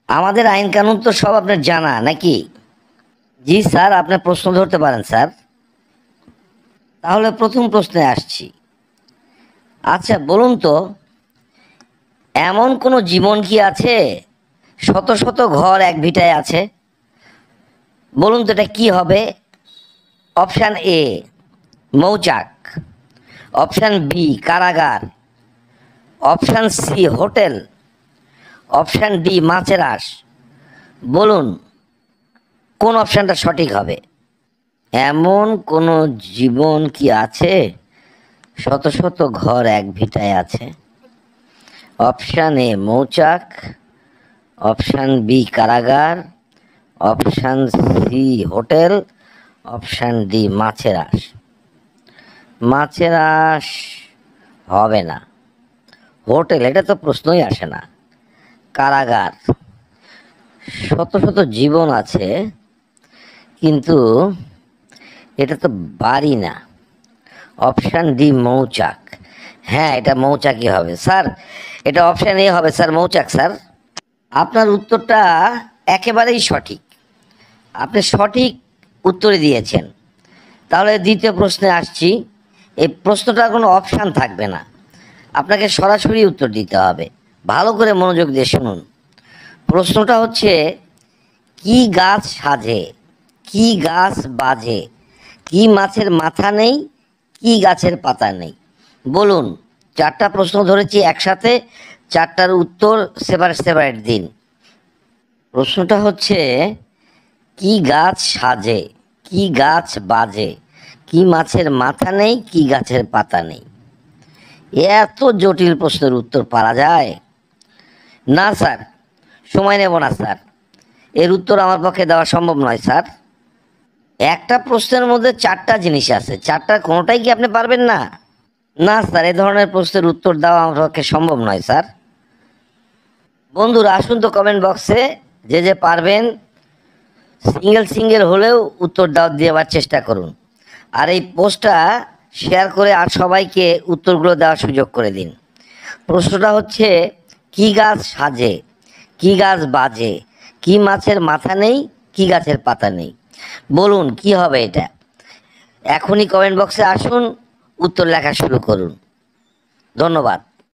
আমাদের আইন কানুন তো সব আপনার জানা নাকি? জি স্যার, আপনার প্রশ্ন ধরতে পারেন স্যার। তাহলে প্রথম প্রশ্নে আসছি। আচ্ছা বলুন তো, এমন কোনো জীবন কি আছে শত শত ঘর এক ভিটায় আছে? বলুন তো এটা কি হবে? অপশান এ মৌচাক, অপশান বি কারাগার, option C hotel, option D মাছের আঁশ। বলুন কোন অপশানটা সঠিক হবে? এমন কোনো জীবন কি আছে শত শত ঘর এক ভিটায় আছে? অপশান এ মৌচাক, অপশান বি কারাগার, option C hotel, option D মাছের আঁশ। মাছের আঁশ হবে না। হোটেল, এটা তো প্রশ্নই আসে না। কারাগার, শত শত জীবন আছে কিন্তু এটা তো বাড়ি না। অপশান ডি মৌচাক। হ্যাঁ, এটা মৌচাকই হবে স্যার। এটা অপশান এ হবে স্যার, মৌচাক স্যার। আপনার উত্তরটা একেবারেই সঠিক। আপনি সঠিক উত্তরে দিয়েছেন। তাহলে দ্বিতীয় প্রশ্নে আসছি। এই প্রশ্নটার কোনো অপশান থাকবে না, আপনাকে সরাসরি উত্তর দিতে হবে। ভালো করে মনোযোগ দিয়ে শুনুন। প্রশ্নটা হচ্ছে, কি গাছ সাজে, কি গাছ বাজে, কি মাছের মাথা নেই, কি গাছের পাতা নেই? বলুন। চারটা প্রশ্ন ধরেছি একসাথে, চারটার উত্তর সেপারেট সেপারেট দিন। প্রশ্নটা হচ্ছে, কি গাছ সাজে, কি গাছ বাজে, কি মাছের মাথা নেই, কি গাছের পাতা নেই? এত জটিল প্রশ্নের উত্তর পারা যায়? না স্যার, সময় নেব না স্যার, এর উত্তর আমার পক্ষে দেওয়া সম্ভব নয় স্যার। একটা প্রশ্নের মধ্যে চারটা জিনিস আছে, চারটার কোনোটাই কি আপনি পারবেন না? না স্যার, এ ধরনের প্রশ্নের উত্তর দেওয়া আমার পক্ষে সম্ভব নয় স্যার। বন্ধুরা আসুন তো কমেন্ট বক্সে, যে যে পারবেন সিঙ্গেল সিঙ্গেল হলেও উত্তর দেওয়ার চেষ্টা করুন। আর এই পোস্টটা শেয়ার করে আর সবাইকে উত্তরগুলো দেওয়ার সুযোগ করে দিন। প্রশ্নটা হচ্ছে, কি গাছ সাজে, কি গাছ বাজে, কি মাছের মাথা নেই, কি গাছের পাতা নেই? বলুন কি হবে এটা? এখনই কমেন্ট বক্সে আসুন, উত্তর লেখা শুরু করুন। ধন্যবাদ।